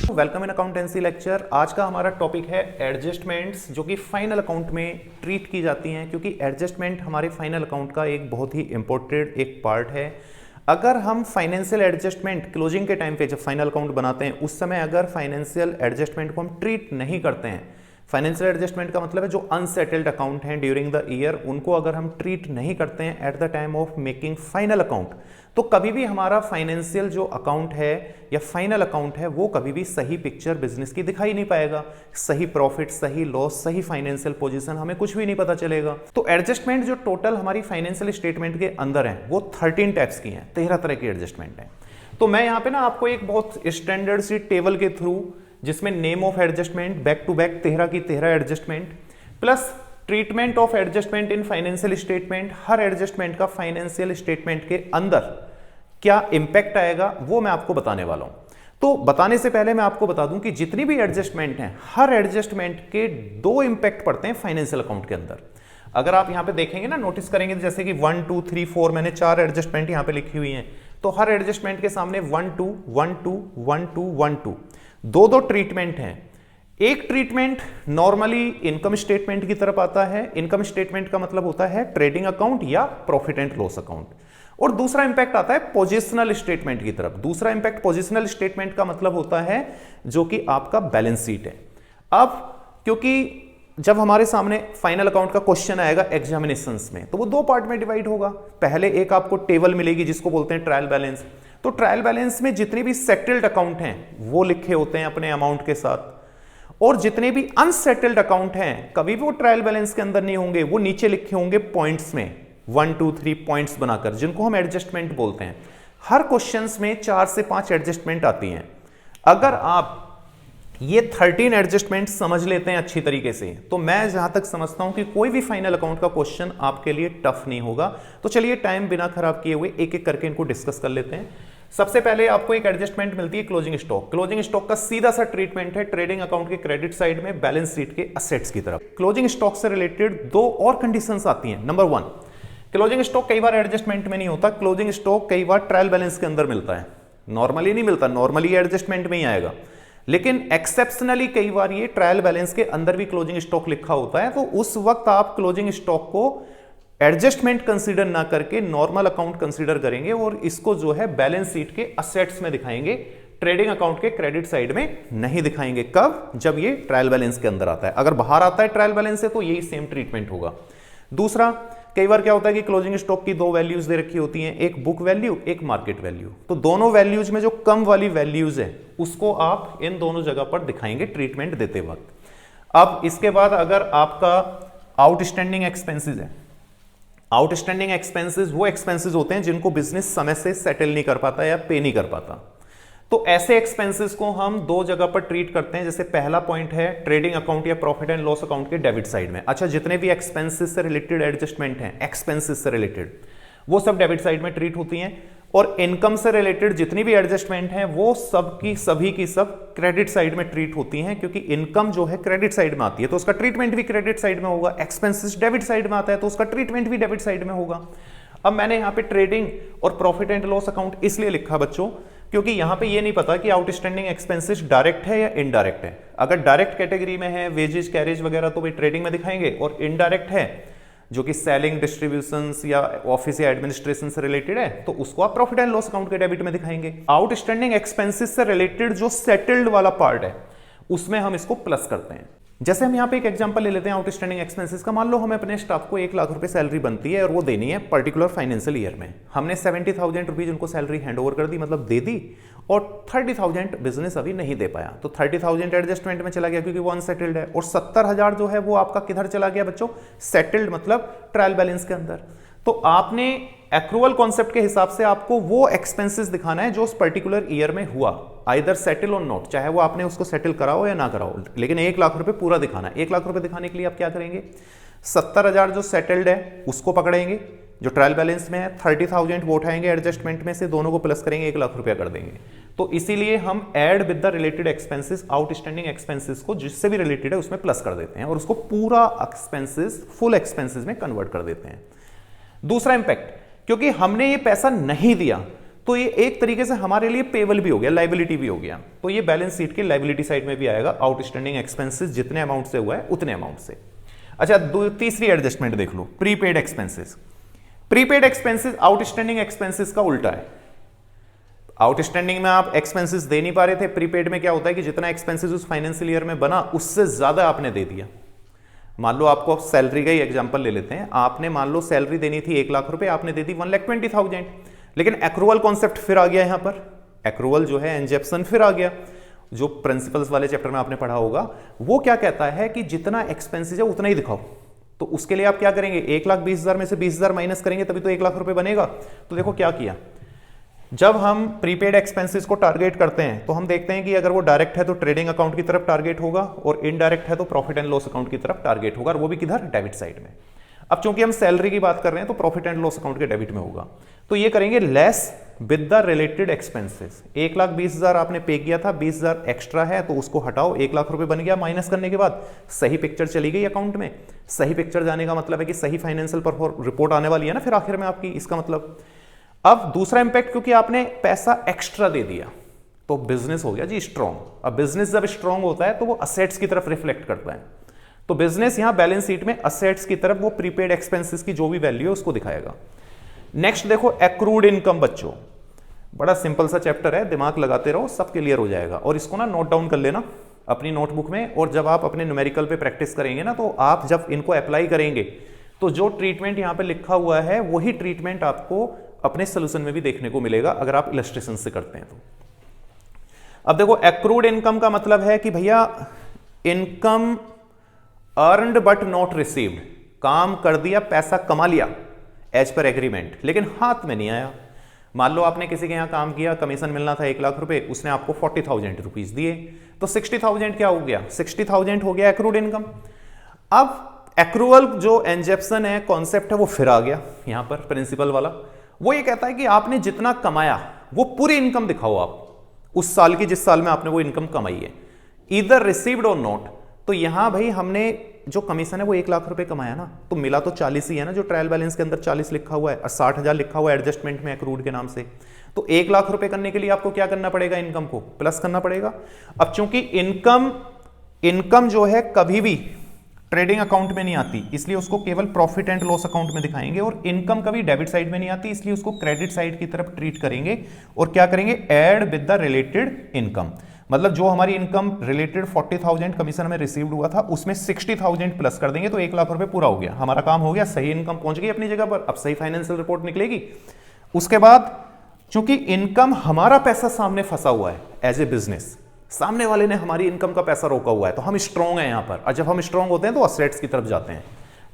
Welcome in accountancy lecture. आज का हमारा टॉपिक है एडजस्टमेंट्स, जो कि फाइनल अकाउंट में ट्रीट की जाती हैं, क्योंकि एडजस्टमेंट हमारे फाइनल अकाउंट का एक बहुत ही इंपॉर्टेंट एक पार्ट है। अगर हम फाइनेंशियल एडजस्टमेंट क्लोजिंग के टाइम पे जब फाइनल अकाउंट बनाते हैं उस समय अगर फाइनेंशियल एडजस्टमेंट को हम ट्रीट नहीं करते हैं, फाइनेंशियल एडजस्टमेंट का मतलब है जो अनसेटल्ड अकाउंट हैं ड्यूरिंग द ईयर, उनको अगर हम ट्रीट नहीं करते हैं at the time of making final account, तो कभी भी हमारा फाइनेंशियल जो अकाउंट है या फाइनल अकाउंट है वो कभी भी सही पिक्चर बिजनेस की दिखाई नहीं पाएगा। सही प्रॉफिट, सही लॉस, सही फाइनेंशियल पोजीशन, हमें कुछ भी नहीं पता चलेगा। तो एडजस्टमेंट जो टोटल हमारी फाइनेंशियल स्टेटमेंट के अंदर है वो 13 टाइप्स की हैं, 13 तरह की एडजस्टमेंट है। तो मैं यहाँ पे ना आपको एक बहुत स्टैंडर्ड सी टेबल के थ्रू, जिसमें name of adjustment, back to back 13 की 13 adjustment plus treatment of adjustment in financial statement, हर एडजस्टमेंट का फाइनेंशियल स्टेटमेंट के अंदर क्या इंपैक्ट आएगा वो मैं आपको बताने वाला हूं। तो बताने से पहले मैं आपको बता दूं कि जितनी भी एडजस्टमेंट हैं, हर एडजस्टमेंट के 2 इंपैक्ट पड़ते हैं फाइनेंशियल अकाउंट के अंदर। अगर आप यहां पे देखेंगे ना, नोटिस करेंगे जैसे कि 1 2 3 4 मैंने 4 एडजस्टमेंट यहां पे लिखी हुई हैं, तो हर एडजस्टमेंट के सामने 1 2 1 2 1 2 1 2 दो ट्रीटमेंट हैं। एक ट्रीटमेंट नॉर्मली इनकम स्टेटमेंट की तरफ आता है। इनकम स्टेटमेंट का मतलब होता है ट्रेडिंग अकाउंट या प्रॉफिट एंड लॉस अकाउंट, और दूसरा इंपैक्ट आता है पोजिशनल स्टेटमेंट की तरफ। दूसरा इंपैक्ट पोजिशनल स्टेटमेंट का मतलब होता है जो कि आपका बैलेंस शीट है। अब क्योंकि जब हमारे सामने फाइनल अकाउंट का क्वेश्चन आएगा एग्जामिनेशंस में, तो वो 2 पार्ट में डिवाइड होगा। पहले एक आपको टेबल मिलेगी जिसको बोलते हैं ट्रायल बैलेंस। तो ट्रायल बैलेंस में जितने भी सेटल्ड अकाउंट हैं वो लिखे होते हैं अपने अमाउंट के साथ, और जितने भी अनसेटल्ड अकाउंट हैं कभी भी वो ट्रायल बैलेंस के अंदर नहीं होंगे, वो नीचे लिखे होंगे पॉइंट्स में, 1 2 3 पॉइंट्स बनाकर, जिनको हम एडजस्टमेंट बोलते हैं। हर क्वेश्चंस में 4 से 5 एडजस्टमेंट आती हैं। अगर आप ये 13 एडजस्टमेंट समझ लेते हैं अच्छी तरीके से, तो मैं जहां तक समझता हूं कि कोई भी फाइनल अकाउंट का क्वेश्चन आपके लिए टफ नहीं होगा। तो चलिए टाइम बिना खराब किए हुए एक एक करके इनको डिस्कस कर लेते हैं। सबसे पहले आपको एक एडजस्टमेंट मिलती है क्लोजिंग स्टॉक। क्लोजिंग स्टॉक का सीधा सा ट्रीटमेंट है ट्रेडिंग अकाउंट के क्रेडिट साइड में, बैलेंस शीट के असेट्स की तरफ। क्लोजिंग स्टॉक से रिलेटेड 2 और कंडीशंस आती हैं। नंबर 1, क्लोजिंग स्टॉक कई बार एडजस्टमेंट में नहीं होता। क्लोजिंग स्टॉक कई बार ट्रायल बैलेंस के अंदर मिलता है, नॉर्मली नहीं मिलता, नॉर्मली एडजस्टमेंट में ही आएगा। लेकिन एक्सेप्शनली कई बार ये ट्रायल बैलेंस के अंदर भी क्लोजिंग स्टॉक लिखा होता है, तो उस वक्त आप क्लोजिंग स्टॉक को एडजस्टमेंट कंसीडर ना करके नॉर्मल अकाउंट कंसीडर करेंगे और इसको जो है बैलेंस शीट के असेट्स में दिखाएंगे, ट्रेडिंग अकाउंट के क्रेडिट साइड में नहीं दिखाएंगे। कब? जब ये ट्रायल बैलेंस के अंदर आता है। अगर बाहर आता है ट्रायल बैलेंस से तो यही सेम ट्रीटमेंट होगा। दूसरा, कई बार क्या होता है कि क्लोजिंग स्टॉक की 2 वैल्यूज दे रखी होती हैं, एक बुक वैल्यू, एक मार्केट वैल्यू। तो दोनों वैल्यूज में जो कम वाली वैल्यूज है उसको आप इन दोनों जगह पर दिखाएंगे ट्रीटमेंट देते वक्त। अब इसके बाद अगर आपका आउटस्टैंडिंग एक्सपेंसेस है, आउटस्टैंडिंग एक्सपेंसेस वो एक्सपेंसेस होते हैं जिनको बिजनेस समय से सेटल नहीं कर पाता या पे नहीं कर पाता, तो ऐसे एक्सपेंसेस को हम 2 जगह पर ट्रीट करते हैं। जैसे पहला पॉइंट है ट्रेडिंग अकाउंट या प्रॉफिट एंड लॉस अकाउंट के डेबिट साइड में। अच्छा, जितने भी एक्सपेंसेस से रिलेटेड एडजस्टमेंट हैं, एक्सपेंसेस से रिलेटेड, वो सब डेबिट साइड में ट्रीट होती हैं, और इनकम से रिलेटेड जितनी भी एडजस्टमेंट हैं वो सब की सब क्रेडिट साइड में ट्रीट होती हैं, क्योंकि इनकम जो है क्रेडिट साइड में आती है तो उसका ट्रीटमेंट भी क्रेडिट साइड में होगा। एक्सपेंसेस डेबिट साइड में आता है तो उसका ट्रीटमेंट भी डेबिट साइड में होगा। अब मैंने यहां पे ट्रेडिंग और प्रॉफिट एंड लॉस अकाउंट इसलिए लिखा बच्चों, क्योंकि यहां पे ये नहीं पता कि आउटस्टैंडिंग एक्सपेंसेस डायरेक्ट है या इनडायरेक्ट है। अगर डायरेक्ट कैटेगरी में है, वेजेस, कैरेज वगैरह, तो भाई ट्रेडिंग में दिखाएंगे, और इनडायरेक्ट है जो कि सेलिंग, डिस्ट्रीब्यूशंस या ऑफिस या एडमिनिस्ट्रेशन से रिलेटेड है, तो उसको आप प्रॉफिट एंड लॉस अकाउंट के डेबिट में दिखाएंगे। आउटस्टैंडिंग एक्सपेंसेस से रिलेटेड जो सेटल्ड वाला पार्ट है उसमें हम इसको प्लस करते हैं। जैसे हम यहाँ पे एक एग्जांपल ले लेते हैं आउटस्टैंडिंग एक्सपेंसेस का। मान लो हमें अपने स्टाफ को 1 लाख रुपए सैलरी बनती है और वो देनी है पर्टिकुलर फाइनेंशियल ईयर में। हमने 70,000 रुपीज उनको सैलरी हैंड ओवर कर दी, मतलब दे दी, और 30,000 बिजनेस अभी नहीं दे पाया, तो 30,000 एडजस्टमेंट में चला गया क्योंकि वो अनसेटल्ड है, और 70,000 जो है वो आपका किधर चला गया बच्चों? सेटल्ड, मतलब ट्रायल बैलेंस के अंदर। तो आपने एक्रूअल कॉन्सेप्ट के हिसाब से आपको वो एक्सपेंसेस दिखाना है जो उस पर्टिकुलर ईयर में हुआ, आइदर सेटल और नॉट, चाहे वो आपने उसको सेटल कराओ या ना कराओ, लेकिन 1 लाख रुपए पूरा दिखाना है। 1 लाख रुपए दिखाने के लिए आप क्या करेंगे? 70,000 जो सेटल्ड है उसको पकड़ेंगे, जो ट्रायल बैलेंस में है 30,000 वो उठाएंगे एडजस्टमेंट में से, दोनों को प्लस करेंगे, 1 लाख रुपया कर देंगे। तो इसीलिए हम add with the related expenses, outstanding expenses को जिससे भी रिलेटेड है उसमें प्लस कर देते हैं और उसको पूरा एक्सपेंसेस फुल एक्सपेंसेस में कन्वर्ट कर देते हैं। दूसरा इंपैक्ट, क्योंकि हमने ये पैसा नहीं दिया तो ये एक तरीके से हमारे लिए पेबल भी हो गया, लाइबिलिटी भी हो गया। तो ये बैलेंस शीट के लाइबिलिटी साइड में भी आएगा, आउटस्टैंडिंग एक्सपेंसेस जितने अमाउंट से हुआ है उतने अमाउंट से। अच्छा, तीसरी एडजस्टमेंट देख लो, prepaid expenses. Prepaid expenses outstanding expenses का उल्टा है। आउटस्टैंडिंग में आप एक्सपेंसेस दे नहीं पा रहे थे, प्रीपेड में क्या होता है कि जितना एक्सपेंसेस उस फाइनेंशियल ईयर में बना उससे ज्यादा आपने दे दिया। मान लो आपको सैलरी का ही एग्जांपल ले लेते हैं, आपने मान लो सैलरी देनी थी 1 लाख रुपए, आपने दे दी 1,20,000, लेकिन एक्रूअल कॉन्सेप्ट फिर आ गया। यहां पर एक्रूअल जो है इंजेप्शन फिर आ गया, जो प्रिंसिपल्स वाले चैप्टर में आपने पढ़ा होगा। वो क्या कहता है कि जितना एक्सपेंसेस है उतना ही दिखाओ। तो उसके लिए आप क्या करेंगे, 1,20,000 में से 20,000 माइनस करेंगे तभी तो 1 लाख रुपए बनेगा। तो देखो क्या किया, जब हम प्रीपेड एक्सपेंसेस को टारगेट करते हैं तो हम देखते हैं कि अगर वो डायरेक्ट है तो ट्रेडिंग अकाउंट की तरफ टारगेट होगा, और इनडायरेक्ट है तो प्रॉफिट एंड लॉस अकाउंट की तरफ टारगेट होगा, और वो भी किधर, डेबिट साइड में। अब चूंकि हम सैलरी की बात कर रहे हैं तो प्रॉफिट एंड लॉस अकाउंट के डेबिट में होगा। तो ये करेंगे less with the related expenses. 1,20,000 आपने पे किया था, 20,000 एक्स्ट्रा है तो उसको हटाओ, 1 लाख रुपए बन गया। माइनस करने के बाद सही पिक्चर चली गई अकाउंट में। सही पिक्चर जाने का मतलब है कि सही फाइनेंशियल रिपोर्ट आने वाली है ना फिर आखिर में आपकी, इसका मतलब। अब दूसरा इंपैक्ट, क्योंकि आपने पैसा एक्स्ट्रा दे दिया तो बिजनेस हो गया जी स्ट्रॉन्ग। अब बिजनेस जब स्ट्रॉन्ग होता है तो वो असेट्स की तरफ रिफ्लेक्ट करता है। तो बिजनेस यहां बैलेंस शीट में असेट्स की तरफ वो प्रीपेड एक्सपेंसेस की जो भी वैल्यू है उसको दिखाएगा। नेक्स्ट देखो एक्रूड इनकम। बच्चों बड़ा सिंपल सा चैप्टर है, दिमाग लगाते रहो सब क्लियर हो जाएगा। और इसको ना नोट डाउन कर लेना अपनी नोटबुक में, और जब आप अपने न्यूमेरिकल पे प्रैक्टिस करेंगे ना तो आप जब इनको अप्लाई करेंगे तो जो ट्रीटमेंट यहां पे लिखा हुआ है वही ट्रीटमेंट आपको अपने सोल्यूशन में भी देखने को मिलेगा अगर आप इलस्ट्रेशन से करते हैं तो। अब देखो एक्रूड इनकम का मतलब है कि भैया income earned but not received, काम कर दिया, पैसा कमा लिया एज पर एग्रीमेंट, लेकिन हाथ में नहीं आया। मान लो आपने किसी के यहां काम किया, कमीशन मिलना था 1 लाख रुपए, उसने आपको 40,000 रुपीज दिए, तो 60,000 क्या हो गया, 60,000 हो गया एक्रूड इनकम। अब एक्रूअल जो इंजेप्शन है कॉन्सेप्ट है वो फिर आ गया यहां पर प्रिंसिपल वाला। वो ये कहता है कि आपने जितना कमाया वो पूरी इनकम दिखाओ आप उस साल की जिस साल में आपने वो इनकम कमाई है, इधर रिसीव्ड और नॉट। तो यहां भाई हमने जो कमीशन है वो 1 लाख रुपए कमाया ना, तो मिला तो 40 ही है ना, जो ट्रायल बैलेंस के अंदर 40 लिखा हुआ है और 60,000 लिखा हुआ है एडजस्टमेंट में एक्रूड के नाम से। तो 1 लाख रुपए करने के लिए आपको क्या करना पड़ेगा, इनकम को प्लस करना पड़ेगा। अब चूंकि इनकम जो है कभी भी ट्रेडिंग अकाउंट में नहीं आती, इसलिए उसको केवल प्रॉफिट एंड लॉस अकाउंट में दिखाएंगे, और इनकम कभी डेबिट साइड में नहीं आती इसलिए उसको क्रेडिट साइड की तरफ ट्रीट करेंगे। और क्या करेंगे, add with the related income. मतलब जो हमारी इनकम रिलेटेड 40,000 कमीशन में रिसीव्ड हुआ था उसमें 60,000 प्लस कर देंगे तो 1 लाख रुपए पूरा हो गया, हमारा काम हो गया, सही इनकम पहुंच गई अपनी जगह पर। अब सही फाइनेंशियल रिपोर्ट निकलेगी। उसके बाद चूंकि इनकम हमारा पैसा सामने फंसा हुआ है एज ए बिजनेस, सामने वाले ने हमारी इनकम का पैसा रोका हुआ है, तो हम स्ट्रांग हैं यहां पर। और जब हम स्ट्रांग होते हैं तो असेट्स की तरफ जाते हैं,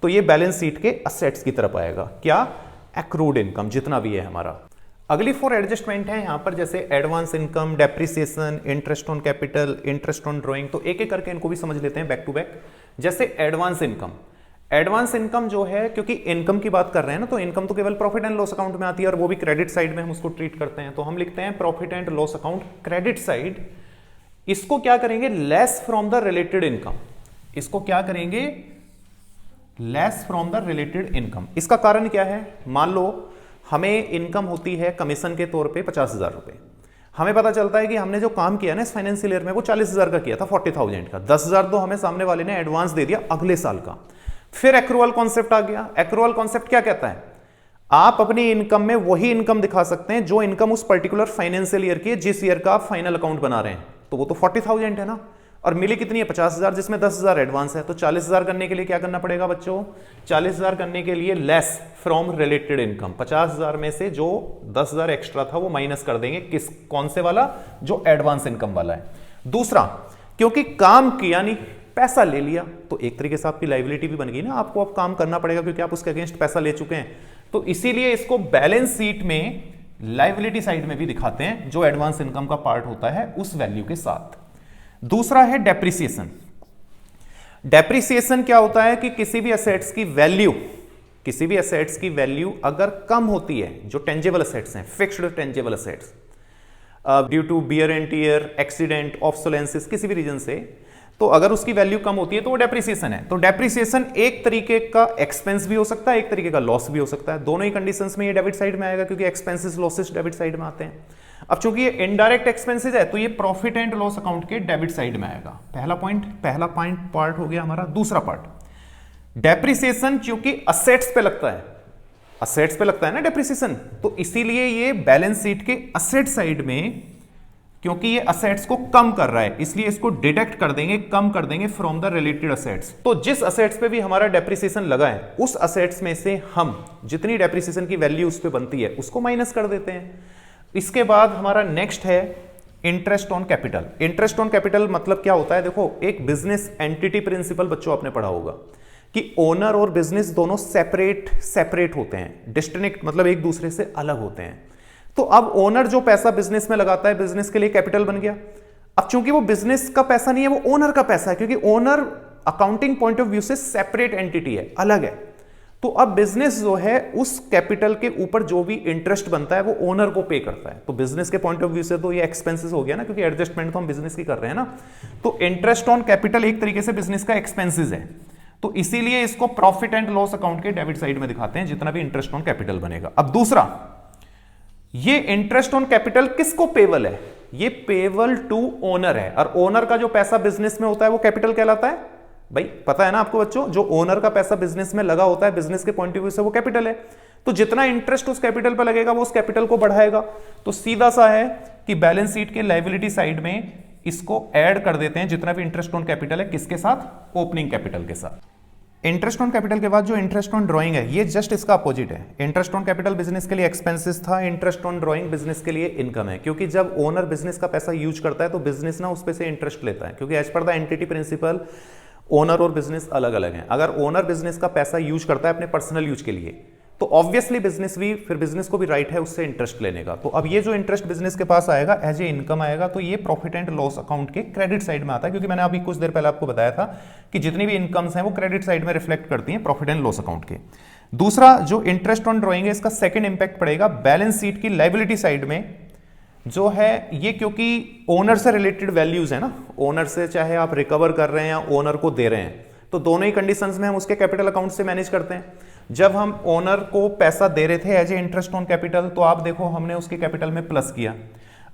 तो ये बैलेंस शीट के असेट्स की तरफ आएगा। क्या, एक्रूड इनकम जितना भी है हमारा। अगली 4 एडजस्टमेंट है यहां पर, जैसे advance income, depreciation, interest on capital, interest on drawing. तो एक एक करके इनको भी समझ लेते हैं बैक टू बैक। जैसे एडवांस इनकम, एडवांस इनकम जो है, क्योंकि इनकम की बात कर रहे हैं ना, तो इनकम तो केवल प्रॉफिट एंड लॉस अकाउंट में आती है और वो भी क्रेडिट साइड में हम उसको ट्रीट करते हैं। तो हम लिखते हैं profit and loss account credit side. इसको क्या करेंगे, less from the related income. इसको क्या करेंगे, less from the related income. इसका कारण क्या है, मान लो हमें इनकम होती है कमीशन के तौर पे 50,000 रुपए। हमें पता चलता है कि हमने जो काम किया ना इस फाइनेंशियल ईयर में वो 40,000 का किया था, 40,000 का। 10,000 तो हमें सामने वाले ने एडवांस दे दिया अगले साल का। फिर एक्रूअल कॉन्सेप्ट आ गया। एक्रूअल कॉन्सेप्ट क्या कहता है, आप अपनी इनकम में वही इनकम दिखा सकते हैं जो इनकम उस पर्टिकुलर फाइनेंशियल ईयर की है जिस ईयर का आप फाइनल अकाउंट बना रहे हैं। तो वो तो 40,000 है ना, और मिली कितनी है, 50,000, जिसमें 10,000 एडवांस है। तो 40,000 करने के लिए क्या करना पड़ेगा बच्चों, 40,000 करने के लिए लेस फ्रॉम रिलेटेड इनकम। 50,000 में से जो 10,000 एक्स्ट्रा था वो माइनस कर देंगे, किस, कौन से वाला, जो एडवांस इनकम वाला है। दूसरा, क्योंकि काम किया नहीं, पैसा ले लिया, तो एक तरीके से आपकी लायबिलिटी भी बन गई ना, आपको अब काम करना पड़ेगा क्योंकि आप उसके अगेंस्ट पैसा ले चुके हैं। तो इसीलिए इसको बैलेंस शीट में लायबिलिटी साइड में भी दिखाते हैं, जो एडवांस इनकम का पार्ट होता है उस वैल्यू के साथ। दूसरा है डेप्रिसिएशन। डेप्रिसिएशन क्या होता है कि किसी भी एसेट्स की वैल्यू अगर कम होती है, जो टेंजेबल एसेट्स हैं, fixed tangible assets, due to wear and tear, accident, obsolescences, किसी भी रीजन से, तो अगर उसकी वैल्यू कम होती है तो वो डेप्रिसिएशन है। तो डेप्रिसिएशन एक तरीके का एक्सपेंस भी हो सकता है, एक तरीके का लॉस भी हो सकता है। दोनों ही कंडीशंस में ये डेबिट साइड में आएगा, क्योंकि एक्सपेंसेस लॉसेस डेबिट साइड में आते हैं। अब चूंकि ये इनडायरेक्ट एक्सपेंसेस है तो ये प्रॉफिट एंड लॉस अकाउंट के डेबिट साइड में आएगा। पहला पॉइंट पार्ट हो गया हमारा। दूसरा पार्ट, डेप्रिसिएशन चूंकि असेट्स पे लगता है, असेट्स पे लगता है ना डेप्रिसिएशन, तो इसीलिए ये बैलेंस शीट के असेट साइड में, क्योंकि ये असेट्स को कम कर रहा है इसलिए इसको डिडक्ट कर देंगे, कम कर देंगे फ्रॉम द रिलेटेड असेट्स। तो जिस असेट्स पे भी हमारा डेप्रिसिएशन लगा है उस असेट्स में से हम जितनी डेप्रिसिएशन की वैल्यू उस पे बनती है उसको माइनस कर देते हैं। इसके बाद हमारा नेक्स्ट है interest on capital. Interest on capital मतलब क्या होता है, देखो एक बिजनेस एंटिटी प्रिंसिपल बच्चों आपने पढ़ा होगा कि ओनर और बिजनेस दोनों सेपरेट होते हैं, डिस्टिंक्ट मतलब एक दूसरे से अलग होते हैं। तो अब ओनर जो पैसा बिजनेस में लगाता है बिजनेस के लिए कैपिटल बन गया। अब चूंकि वो बिजनेस का पैसा नहीं है, वो ओनर का पैसा है, क्योंकि owner accounting point of view से सेपरेट एंटिटी है, अलग है। तो अब बिजनेस जो है उस कैपिटल के ऊपर जो भी इंटरेस्ट बनता है वो ओनर को पे करता है। तो बिजनेस के पॉइंट ऑफ व्यू से तो ये एक्सपेंसेस हो गया ना, क्योंकि एडजस्टमेंट तो हम बिजनेस की कर रहे हैं ना। तो इंटरेस्ट ऑन कैपिटल एक तरीके से बिजनेस का एक्सपेंसेस है, तो इसीलिए इसको प्रॉफिट एंड लॉस अकाउंट के डेबिट साइड में दिखाते हैं जितना भी इंटरेस्ट ऑन कैपिटल बनेगा। अब दूसरा, ये इंटरेस्ट ऑन कैपिटल किसको पेबल है, ये पेबल टू ओनर है। और ओनर का जो पैसा बिजनेस में होता है वो कैपिटल कहलाता है। भाई पता है ना आपको बच्चों, जो ओनर का पैसा बिजनेस में लगा होता है बिजनेस के पॉइंट ऑफ व्यू से वो कैपिटल है। तो जितना इंटरेस्ट उस कैपिटल पर लगेगा वो उस कैपिटल को बढ़ाएगा। तो सीधा सा है कि बैलेंस शीट के लायबिलिटी साइड में इसको ऐड कर देते हैं जितना भी इंटरेस्ट ऑन कैपिटल है, किसके साथ, ओपनिंग कैपिटल के साथ। इंटरेस्ट ऑन कैपिटल के बाद जो इंटरेस्ट ऑन ड्राइंग है ये जस्ट इसका अपोजिट है। इंटरेस्ट ऑन कैपिटल बिजनेस के लिए एक्सपेंसेस था, इंटरेस्ट ऑन ड्राइंग बिजनेस के लिए इनकम है। क्योंकि जब ओनर बिजनेस का पैसा यूज करता है तो बिजनेस ना उस पे से इंटरेस्ट लेता है, क्योंकि as per the entity principle owner और बिजनेस अलग अलग हैं। अगर ओनर बिजनेस का पैसा यूज करता है अपने पर्सनल यूज के लिए तो ऑब्वियसली बिजनेस को भी राइट है उससे इंटरेस्ट लेने का। तो अब ये जो इंटरेस्ट बिजनेस के पास आएगा एज ए इनकम आएगा, तो ये प्रॉफिट एंड लॉस अकाउंट के क्रेडिट साइड में आता है। क्योंकि मैंने अभी कुछ देर पहले आपको बताया था कि जितनी भी इनकम्स हैं वो क्रेडिट साइड में रिफ्लेक्ट करती हैं प्रॉफिट एंड लॉस अकाउंट के। दूसरा जो इंटरेस्ट ऑन ड्राइंग है इसका सेकेंड इंपैक्ट पड़ेगा बैलेंस शीट की लायबिलिटी साइड में, जो है ये क्योंकि ओनर से रिलेटेड वैल्यूज है ना, ओनर से चाहे आप रिकवर कर रहे हैं या ओनर को दे रहे हैं, तो दोनों ही कंडीशंस में हम उसके कैपिटल अकाउंट से मैनेज करते हैं। जब हम ओनर को पैसा दे रहे थे as a interest on capital तो आप देखो हमने उसके कैपिटल में प्लस किया।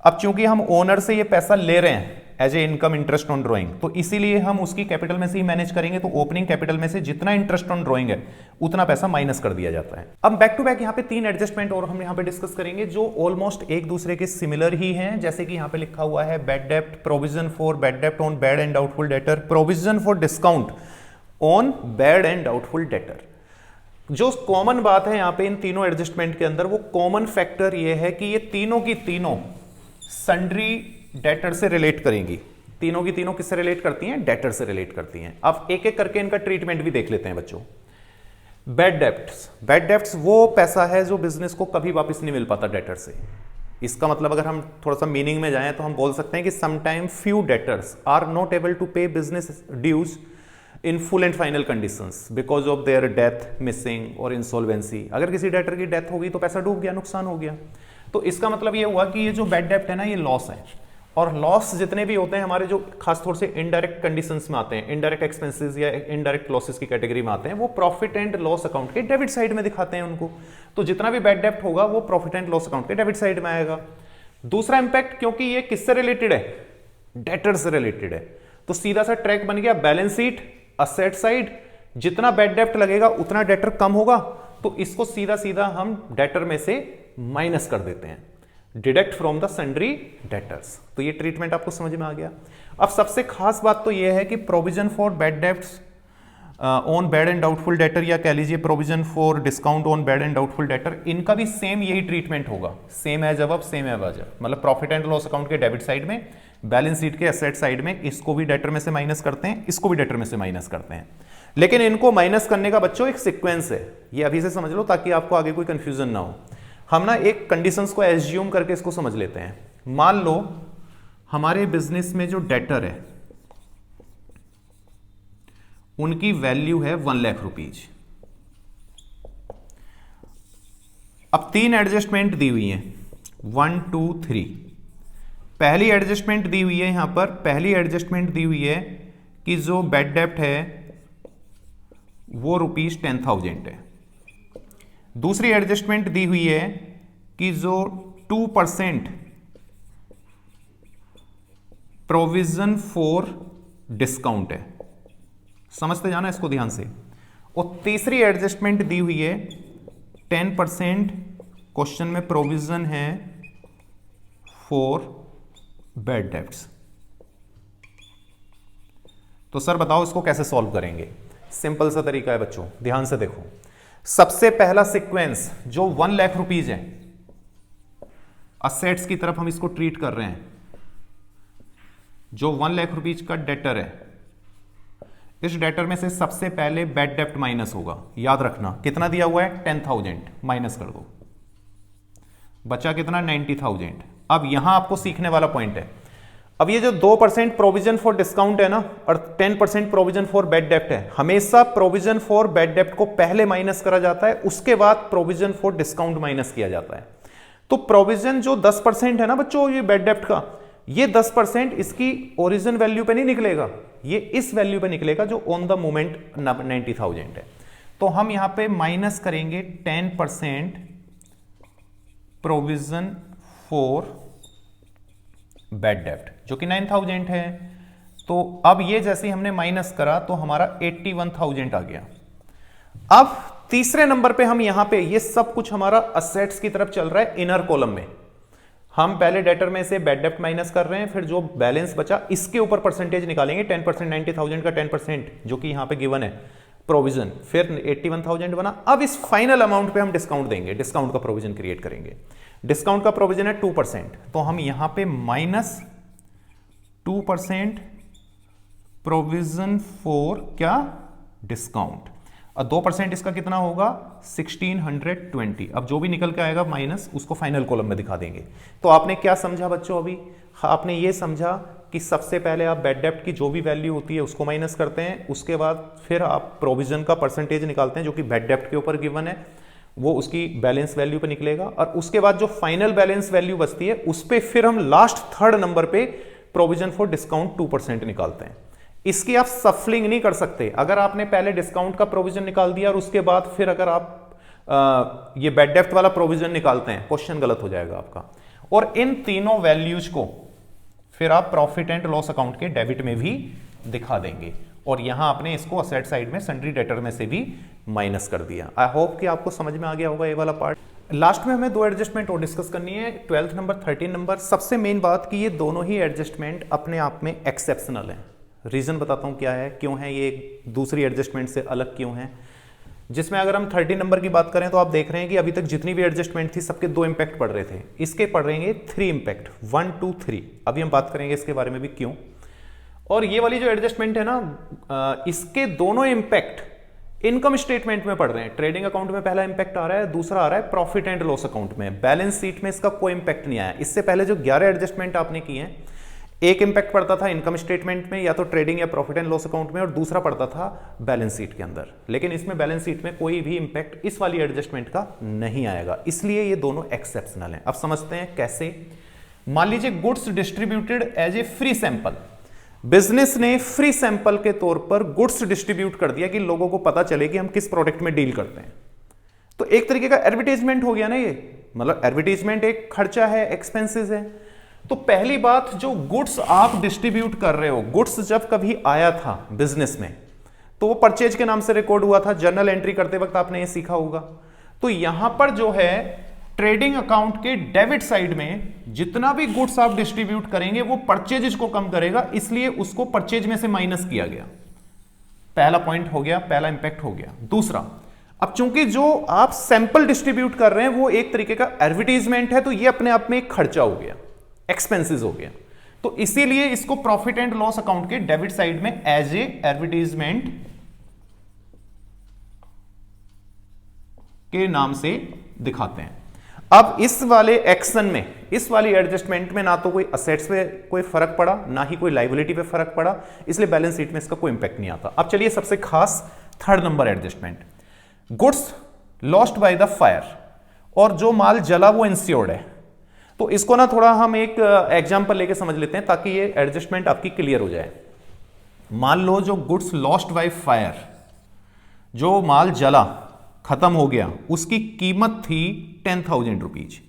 अब चूंकि हम ओनर से ये पैसा ले रहे हैं as a income interest on drawing, तो इसीलिए हम उसकी कैपिटल में से ही मैनेज करेंगे। तो ओपनिंग कैपिटल में से जितना इंटरेस्ट ऑन ड्राइंग है उतना पैसा माइनस कर दिया जाता है। अब बैक टू बैक यहाँ पे 3 एडजस्टमेंट और हम यहाँ पे डिस्कस करेंगे जो ऑलमोस्ट एक दूसरे के सिमिलर ही हैं। जैसे कि यहाँ पे लिखा हुआ है बैड डेप्ट, प्रोविजन फॉर बैड डेप्ट on bad and doubtful debtor, provision for discount on bad and doubtful debtor. जो कॉमन बात है यहाँ पे इन तीनों एडजस्टमेंट के अंदर, वो कॉमन फैक्टर ये है कि ये तीनों की तीनों सन्ड्री डेटर से रिलेट करेंगी। तीनों की तीनों किससे रिलेट करती हैं, डेटर से रिलेट करती हैं। अब एक एक करके इनका ट्रीटमेंट भी देख लेते हैं बच्चों। बैड डेप्ट्स, बैड डेप्ट्स वो पैसा है जो बिजनेस को कभी वापस नहीं मिल पाता डेटर से। इसका मतलब अगर हम थोड़ा सा मीनिंग में जाएं तो हम बोल सकते हैं कि sometime few debtors are not able to pay business dues in full and final conditions because of their death, missing और इंसॉल्वेंसी। अगर किसी डेटर की डेथ हो गई तो पैसा डूब गया, नुकसान हो गया। तो इसका मतलब ये हुआ कि ये जो बैड डेप्ट है ना ये लॉस है। और लॉस जितने भी होते हैं हमारे जो खास तौर से इनडायरेक्ट कंडीशंस में आते हैं, इनडायरेक्ट एक्सपेंसेस या इनडायरेक्ट लॉसेस की कैटेगरी में आते हैं, वो प्रॉफिट एंड लॉस अकाउंट के डेबिट साइड में दिखाते हैं उनको। तो जितना भी बैड डेप्ट होगा वो प्रॉफिट एंड लॉस अकाउंट के डेबिट साइड में आएगा। दूसरा इंपैक्ट, क्योंकि ये किससे रिलेटेड है, डेटर से रिलेटेड है, तो सीधा सा ट्रैक बन गया बैलेंस शीट असेट साइड। जितना बैड डेप्ट लगेगा उतना डेटर कम होगा, तो इसको सीधा सीधा हम डेटर में से माइनस कर देते हैं, deduct from the sundry debtors. तो ये ट्रीटमेंट आपको समझ में आ गया। अब सबसे खास बात तो ये है कि provision for bad debts on bad and doubtful debtor, या कह लीजिए provision for discount on bad and doubtful debtor, इनका भी सेम यही ट्रीटमेंट होगा, same as above same as above. मतलब प्रॉफिट एंड लॉस अकाउंट के डेबिट साइड में, बैलेंस शीट के एसेट साइड में इसको भी डेटर में से माइनस करते हैं, इसको भी डेटर में से माइनस करते हैं। लेकिन इनको माइनस करने का बच्चों एक सीक्वेंस है, ये अभी से समझ लो ताकि आपको आगे कोई कंफ्यूजन ना हो। हम ना एक कंडीशंस को एज्यूम करके इसको समझ लेते हैं। मान लो हमारे बिजनेस में जो डेटर है उनकी वैल्यू है 1 लाख रुपीज। अब 3 एडजस्टमेंट दी हुई है, 1 2 3। पहली एडजस्टमेंट दी हुई है यहां पर, पहली एडजस्टमेंट दी हुई है कि जो बैड डेप्ट है वो ₹10,000 है। दूसरी एडजस्टमेंट दी हुई है कि जो 2% प्रोविजन फॉर डिस्काउंट है, समझते जाना इसको ध्यान से। और तीसरी एडजस्टमेंट दी हुई है 10% क्वेश्चन में प्रोविजन है फॉर बैड डेब्ट्स। तो सर बताओ इसको कैसे सॉल्व करेंगे? सिंपल सा तरीका है बच्चों, ध्यान से देखो। सबसे पहला सीक्वेंस जो 1 लाख रुपीज है, असेट्स की तरफ हम इसको ट्रीट कर रहे हैं। जो 1 लाख रुपीज का डेटर है, इस डेटर में से सबसे पहले बैड डेप्ट माइनस होगा। याद रखना कितना दिया हुआ है, 10,000 माइनस कर दो, बचा कितना, 90,000। अब यहां आपको सीखने वाला पॉइंट है। अब ये जो 2% प्रोविजन फॉर डिस्काउंट है ना, और 10% प्रोविजन फॉर बैड डेप्ट है, हमेशा प्रोविजन फॉर बैड डेप्ट को पहले माइनस करा जाता है, उसके बाद प्रोविजन फॉर डिस्काउंट माइनस किया जाता है। तो प्रोविजन जो 10% है ना बच्चों, ये बैड डेप्ट का, ये 10% इसकी ओरिजिन वैल्यू पे नहीं निकलेगा, ये इस वैल्यू पे निकलेगा जो ऑन द मोमेंट 90,000 है। तो हम यहां पे माइनस करेंगे 10% प्रोविजन फॉर बैड डेप्ट जो कि 9,000 है। तो अब ये जैसे ही हमने माइनस करा तो हमारा 81,000 आ गया। अब तीसरे नंबर पे हम यहां पे, ये सब कुछ हमारा असेट्स की तरफ चल रहा है इनर कॉलम में। हम पहले डेटर में से बैड डेप्ट माइनस कर रहे हैं, फिर जो बैलेंस बचा इसके ऊपर परसेंटेज निकालेंगे। 10% 90,000 का 10% जो कि यहां पे गिवन है प्रोविजन, फिर 81,000 बना। अब इस फाइनल अमाउंट पे हम डिस्काउंट देंगे, डिस्काउंट का प्रोविजन क्रिएट करेंगे। डिस्काउंट का प्रोविजन है 2%, तो हम यहां पे माइनस 2% प्रोविजन फॉर क्या, डिस्काउंट। और 2% इसका कितना होगा, 1620। अब जो भी निकल के आएगा माइनस, उसको फाइनल कॉलम में दिखा देंगे। तो आपने क्या समझा बच्चों अभी? आपने ये समझा कि सबसे पहले आप बैड डेप्ट की जो भी वैल्यू होती है उसको माइनस करते हैं, उसके बाद फिर आप प्रोविजन का परसेंटेज निकालते हैं जो कि बैड डेप्ट के ऊपर गिवन है, वो उसकी बैलेंस वैल्यू पे निकलेगा। और उसके बाद जो फाइनल बैलेंस वैल्यू बचती है उस पे फिर हम लास्ट थर्ड नंबर पे प्रोविजन फॉर डिस्काउंट 2% निकालते हैं। इसकी आप सफलिंग नहीं कर सकते। अगर आपने पहले डिस्काउंट का प्रोविजन निकाल दिया और उसके बाद फिर अगर आप ये बैड डेप्ट वाला प्रोविजन निकालते हैं, क्वेश्चन गलत हो जाएगा आपका। और इन तीनों वैल्यूज को फिर आप प्रॉफिट एंड लॉस अकाउंट के डेबिट में भी दिखा देंगे। और यहां आपने इसको असेट साइड में सन्ड्री डेटर में से भी माइनस कर दिया। आई होप कि आपको समझ में आ गया होगा ये वाला पार्ट। लास्ट में हमें 2 एडजस्टमेंट और डिस्कस करनी है, 12th नंबर 13 नंबर। सबसे मेन बात कि ये दोनों ही एडजस्टमेंट अपने आप में एक्सेप्शनल है। रीजन बताता हूं क्या है, क्यों है ये दूसरी एडजस्टमेंट से अलग क्यों है। जिसमें अगर हम 13 नंबर की बात करें तो आप देख रहे हैं कि अभी तक जितनी भी एडजस्टमेंट थी सबके 2 इंपैक्ट पड़ रहे थे, इसके पड़ रहे हैं 3 इंपैक्ट, 1 2 3। अभी हम बात करेंगे इसके बारे में भी क्यों। और ये वाली जो एडजस्टमेंट है ना, इसके दोनों इंपैक्ट इनकम स्टेटमेंट में पड़ रहे हैं। ट्रेडिंग अकाउंट में पहला इंपैक्ट आ रहा है, दूसरा आ रहा है प्रॉफिट एंड लॉस अकाउंट में। बैलेंस शीट में इसका कोई इंपैक्ट नहीं आया। इससे पहले जो 11 एडजस्टमेंट आपने किए हैं, एक इंपैक्ट पड़ता था इनकम स्टेटमेंट में या तो ट्रेडिंग या प्रॉफिट एंड लॉस अकाउंट में, और दूसरा पड़ता था बैलेंस शीट के अंदर। लेकिन इसमें बैलेंस शीट में कोई भी इंपैक्ट इस वाली एडजस्टमेंट का नहीं आएगा, इसलिए ये दोनों एक्सेप्शनल हैं। अब समझते हैं कैसे। मान लीजिए goods distributed as a free sample, business ने फ्री सैंपल के तौर पर गुड्स डिस्ट्रीब्यूट कर दिया कि लोगों को पता चले कि हम किस प्रोडक्ट में डील करते हैं। तो एक तरीके का एडवर्टाइजमेंट हो गया ना ये, मतलब एडवर्टाइजमेंट एक खर्चा है, एक्सपेंसेस है। तो पहली बात, जो गुड्स आप डिस्ट्रीब्यूट कर रहे हो, गुड्स जब कभी आया था बिजनेस में तो वो परचेज के नाम से रिकॉर्ड हुआ था। जर्नल एंट्री करते वक्त आपने ये सीखा होगा। तो यहां पर जो है ट्रेडिंग अकाउंट के डेबिट साइड में जितना भी गुड्स आप डिस्ट्रीब्यूट करेंगे वो परचेजेस को कम करेगा, इसलिए उसको परचेज में से माइनस किया गया। पहला पॉइंट हो गया, पहला इंपैक्ट हो गया। दूसरा, अब चूंकि जो आप सैंपल डिस्ट्रीब्यूट कर रहे हैं वो एक तरीके का एडवर्टाइजमेंट है, तो ये अपने आप में एक खर्चा हो गया, एक्सपेंसेस हो गया। तो इसीलिए इसको प्रॉफिट एंड लॉस अकाउंट के डेबिट साइड में एज ए एडवर्टाइजमेंट के नाम से दिखाते हैं। अब इस वाले एक्शन में, इस वाली एडजस्टमेंट में ना तो कोई असेट्स पे कोई फर्क पड़ा, ना ही कोई लायबिलिटी पे फर्क पड़ा, इसलिए बैलेंस शीट में इसका कोई इंपैक्ट नहीं आता। अब चलिए सबसे खास 3rd number adjustment, goods lost by the fire, और जो माल जला वो इंश्योर्ड है। तो इसको ना थोड़ा हम एक एग्जांपल लेके समझ लेते हैं ताकि ये एडजस्टमेंट आपकी क्लियर हो जाए। मान लो जो गुड्स लॉस्ट बाय फायर, जो माल जला खत्म हो गया, उसकी कीमत थी 10,000 रुपीज,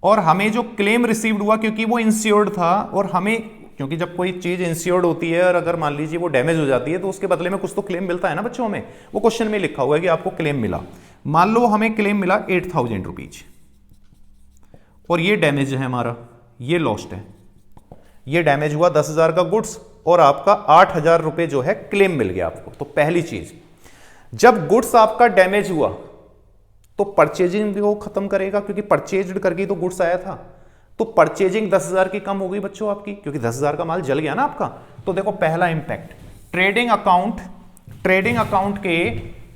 और हमें जो क्लेम रिसीव्ड हुआ क्योंकि वो इंश्योर्ड था, और हमें, क्योंकि जब कोई चीज इंश्योर्ड होती है और अगर मान लीजिए वो डैमेज हो जाती है तो उसके बदले में कुछ तो क्लेम मिलता है ना बच्चों में, वो क्वेश्चन में लिखा हुआ है कि आपको क्लेम मिला। मान लो हमें क्लेम मिला 8,000 रुपीज, और ये डैमेज है हमारा, ये लॉस्ट है, ये डैमेज हुआ 10,000 का गुड्स, और आपका 8,000 रुपए जो है क्लेम मिल गया आपको। तो पहली चीज, जब गुड्स आपका डैमेज हुआ तो परचेजिंग को खत्म करेगा, क्योंकि परचेज्ड करके तो गुड्स आया था, तो परचेजिंग 10,000 की कम हो गई बच्चों आपकी, क्योंकि 10,000 का माल जल गया ना आपका। तो देखो पहला इंपैक्ट, ट्रेडिंग अकाउंट के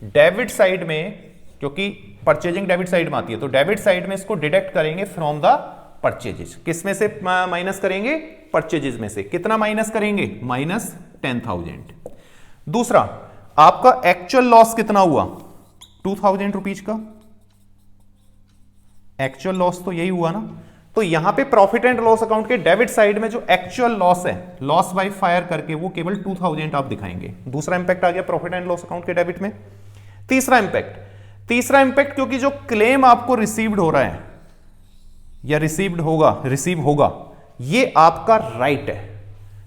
डेबिट साइड में, क्योंकि परचेजिंग डेबिट साइड में आती है, तो डेबिट साइड में इसको डिडक्ट करेंगे फ्रॉम द परचेजेस। किस में से माइनस करेंगे? परचेजेस में से। कितना माइनस करेंगे? -10,000। दूसरा, आपका एक्चुअल लॉस कितना हुआ? 2,000 रुपीज का एक्चुअल लॉस तो यही हुआ ना। तो यहां पे प्रॉफिट एंड लॉस अकाउंट के डेबिट साइड में जो एक्चुअल लॉस है, लॉस बाय फायर करके, वो केवल 2,000 आप दिखाएंगे। दूसरा इंपैक्ट आ गया प्रॉफिट एंड लॉस अकाउंट के डेबिट में। तीसरा इंपैक्ट, क्योंकि जो क्लेम आपको रिसीव्ड हो रहा है या रिसीव होगा, ये आपका राइट है,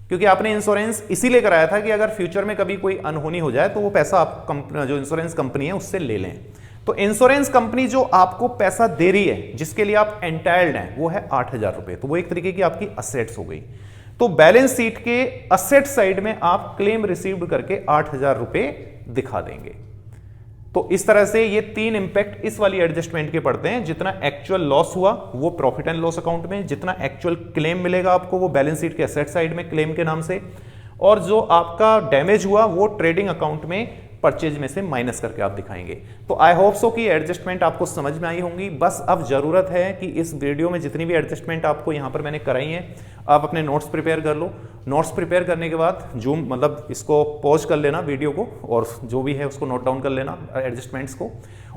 क्योंकि आपने इंश्योरेंस इसीलिए कराया था कि अगर फ्यूचर में कभी कोई अनहोनी हो जाए तो वो पैसा आप जो इंश्योरेंस कंपनी है उससे ले लें। तो इंश्योरेंस कंपनी जो आपको पैसा दे रही है, जिसके लिए आप एंटाइल्ड हैं, वो है 8,000 रुपए। तो वो एक तरीके की आपकी असेट्स हो गई। तो बैलेंस शीट के असेट साइड में आप क्लेम रिसीव्ड करके 8,000 रुपए दिखा देंगे। तो इस तरह से ये 3 इंपैक्ट इस वाली एडजस्टमेंट के पड़ते हैं। जितना एक्चुअल लॉस हुआ वो प्रॉफिट एंड लॉस अकाउंट में, जितना एक्चुअल क्लेम मिलेगा आपको वो बैलेंस शीट के एसेट साइड में क्लेम के नाम से, और जो आपका डैमेज हुआ वो ट्रेडिंग अकाउंट में परचेज में से माइनस करके आप दिखाएंगे। तो आई होप सो कि एडजस्टमेंट आपको समझ में आई होंगी। बस अब जरूरत है कि इस वीडियो में जितनी भी एडजस्टमेंट आपको यहां पर मैंने कराई है, आप अपने नोट्स प्रिपेयर कर लो। नोट्स प्रिपेयर करने के बाद जूम मतलब इसको पॉज कर लेना वीडियो को, और जो भी है उसको नोट डाउन कर लेना एडजस्टमेंट्स को,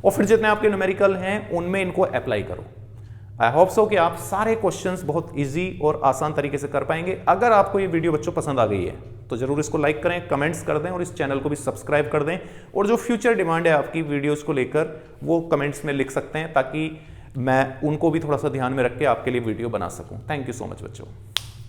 और फिर जितने आपके न्यूमेरिकल हैं उनमें इनको अप्लाई करो। आई होप सो कि आप सारे क्वेश्चंस बहुत इजी और आसान तरीके से कर पाएंगे। अगर आपको ये वीडियो बच्चों पसंद आ गई है तो जरूर इसको लाइक करें, कमेंट्स कर दें, और इस चैनल को भी सब्सक्राइब कर दें। और जो फ्यूचर डिमांड है आपकी वीडियोस को लेकर, वो कमेंट्स में लिख सकते हैं, ताकि मैं उनको भी थोड़ा सा ध्यान में रख के आपके लिए वीडियो बना सकूं। थैंक यू सो मच बच्चों।